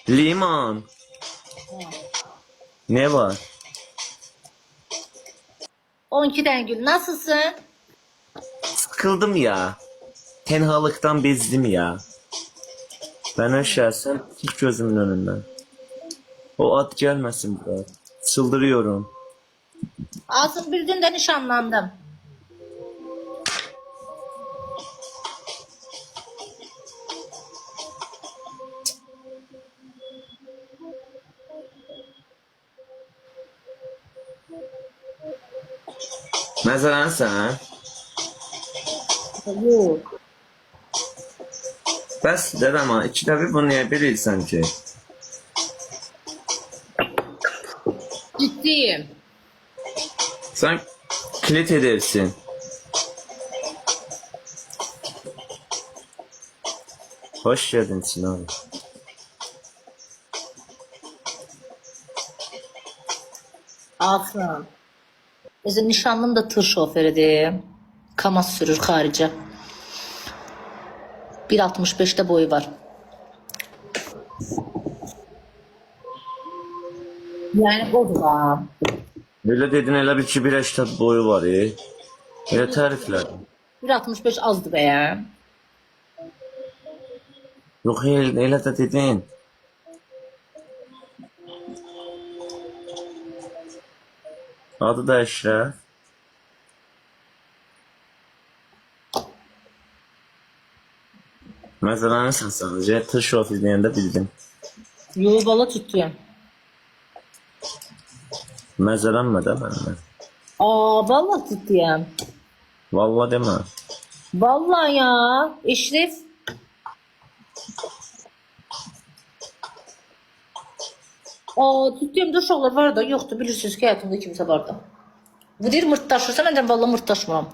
Liman. Ne var? 12 Dengül nasılsın? Sıkıldım ya. Tenhalıktan bezdim ya. Ben aşağısı hiç gözümün önünden. O at gelmesin biraz. Çıldırıyorum. Asıl bir gün de nişanlandım. Mesela sen. Yok. Bəs dedem ha, ikide bir bunu niye bilirsən ki? Ciddiyim. Sen kilit edersin. Hoş geldin Sinan. Aslan. Bizim nişanlım da tır şoförüdür. Kamaz sürür harice. 1.65'te boyu var. Yani o da. Böyle dedin elə bir ki bir eştat boyu var ya. Elə təriflədim. 1.65 azdı be ya. Yok elə də dedin. Adı da Əşrəf. Məzələni sən sadəcə tır şofer deyəndə bildim. Yo valla tutuyorum. Məzələnmə də məndən. Valla tutuyorum. Valla demə. Valla ya. Eşref. Tutuyorum da uşaqlar var da yoktu. Bilirsiniz ki hayatımda kimse var da. Bu deyir mırtdaşırsa ben de valla mırtdaşmam.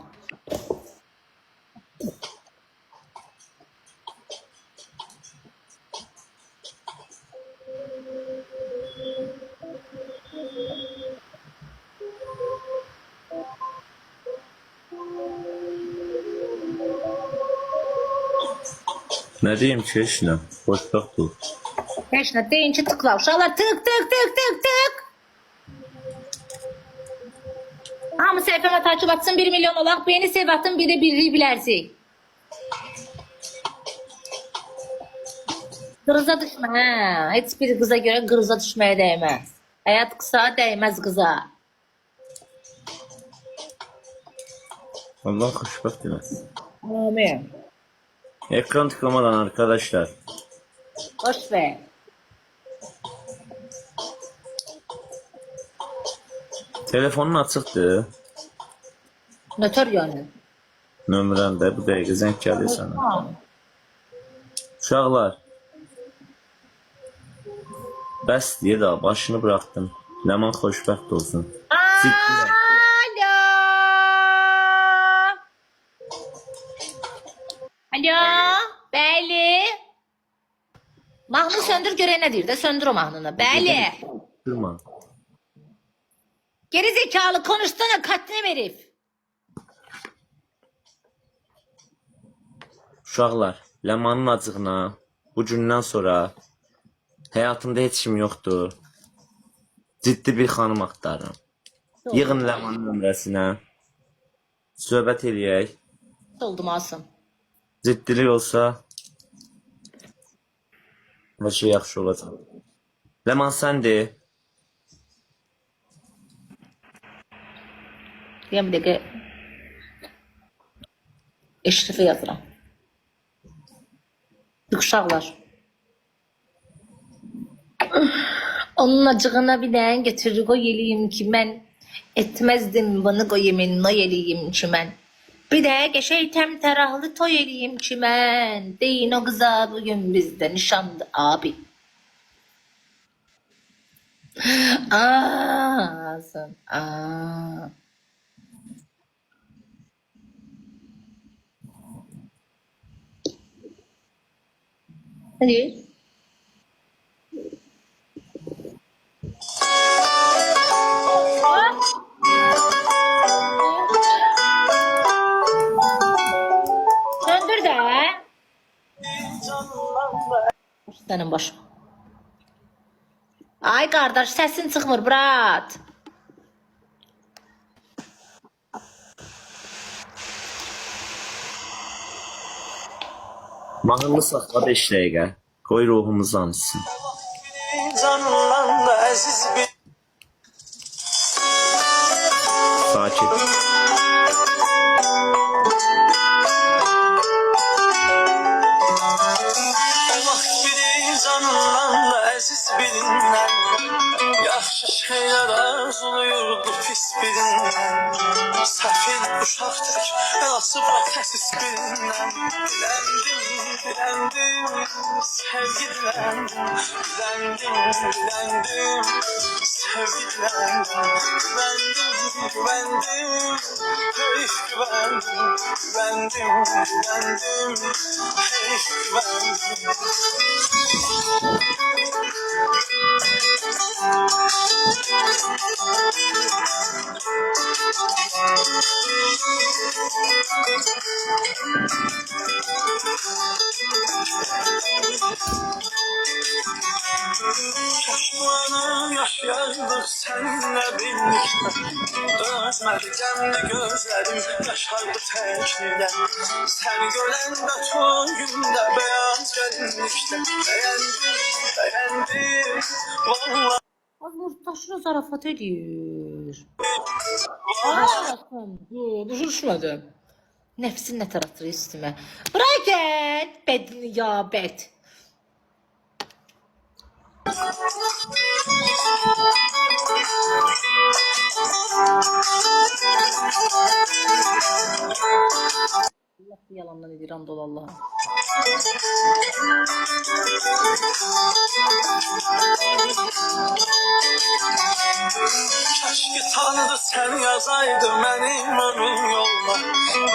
Nə deyim ki, eşinə? Xoşbəxt ol. Eşref deyince tıkla uşaqlar tık tık tık tık tık. Hamı səhifəmə takip atsın 1 milyon olaq. Beni sev atın bir de birliği bilərsik. Qırıza düşme ha. Hiçbir kıza göre qırıza düşmeye değmez. Hayat kısa değmez kıza. Allah xoşbəxt eləsin. Amin. Ekran tıklamadan arkadaşlar. Boş ver. Telefonun açıqdır. Nötr yani. Nömrən də bu dəqiqə zəng gəlir sana. Uşaqlar. Bəs deyə da başını bıraktım. Ləman xoşbəxt olsun. Ciddi. Alo. Alo. Bəli. Mahnını söndür göre ne deyir de söndür o mahnını. Bəli. Durma. Geri zekalı konuşsana katline herif. Uşaqlar, Ləmanın acığına bu gündən sonra həyatımda heç kim yoxdur. Ciddi bir xanım axtarıram. Yığın Ləmanın nömrəsinə. Söhbət eləyək. Oldu Masum. Ciddilik olsa her şey yaxşı olacaq. Ləman səndir. Ya bir dakika. Eşref'e yazıram. Uşaqlar. Onun acığına bir den getirir koy eleyim ki ben etmezdim bunu koy yemin noy eleyim ki ben. Bir de geçeytem terahlı toy eleyim ki ben. Deyin o kıza bugün bizde nişandı abi. Ağzın Hadi. Söndür de. Senin başım. Ay kardeş sesin çıkmır brat. Mahnını saxla 5 dəqiqə. Qoy ruhumuz ansın. Canından da əziz bir Sakit. vaxt biri canından da əziz birindən yaxşı şeylər arzuluyurdu pis birindən səfil uşaq tək açıb xəsis birindən diləndim sevgi diləndim sevgi diləndim güvəndim heyf güvəndim heyf güvəndim Şaşmanı yaşardık seninle birlikte Özmedi gemli gözlerim yaşardı tekniden Sen görende çoğu günde beyaz gelinlikte Beğendim vallahi Az Nurtaşına zarafat edir. Allah'ım. Duruşmadı. Nefsin ne taratır üstüme. Bırak et. Bedni ya bed. Allah bir yalandan edir andol Allah'a. Keşke Tanrı sen yazaydın benim ömrüm yoluna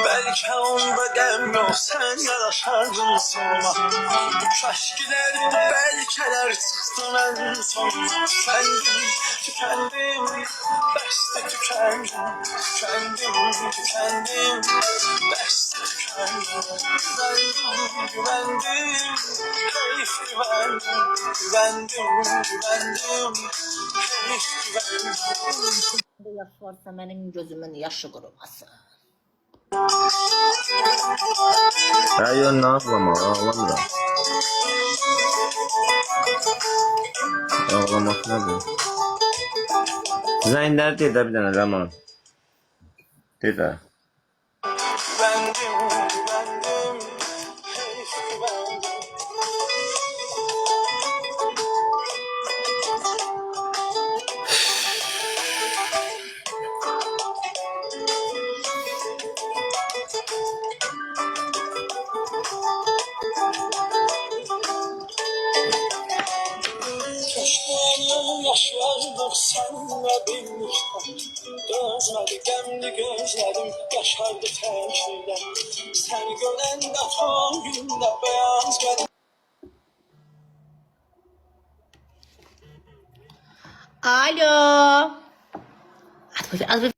Belki onda gem yok sen yaraşardın sonra Keşkeler belkeler çıktı ben sonuna Tükendim beste tükendim beste tükendim Güvendim keyif güvendim keyif güvendim Ne yaş varsa benim gözümün yaşı kurumasın. Yo, nə ağlama, ağlamıram. Ağlamaq nədir? Zəngləri dedə bir dənə Ləman. Dedə. Güvendim heyf güvendim Keşke yaşardık seninle birlikte Dözmedi gemli gözlerim yaşardı tekriden Sen görende son günde beyaz gel Alo. Hadi, hadi.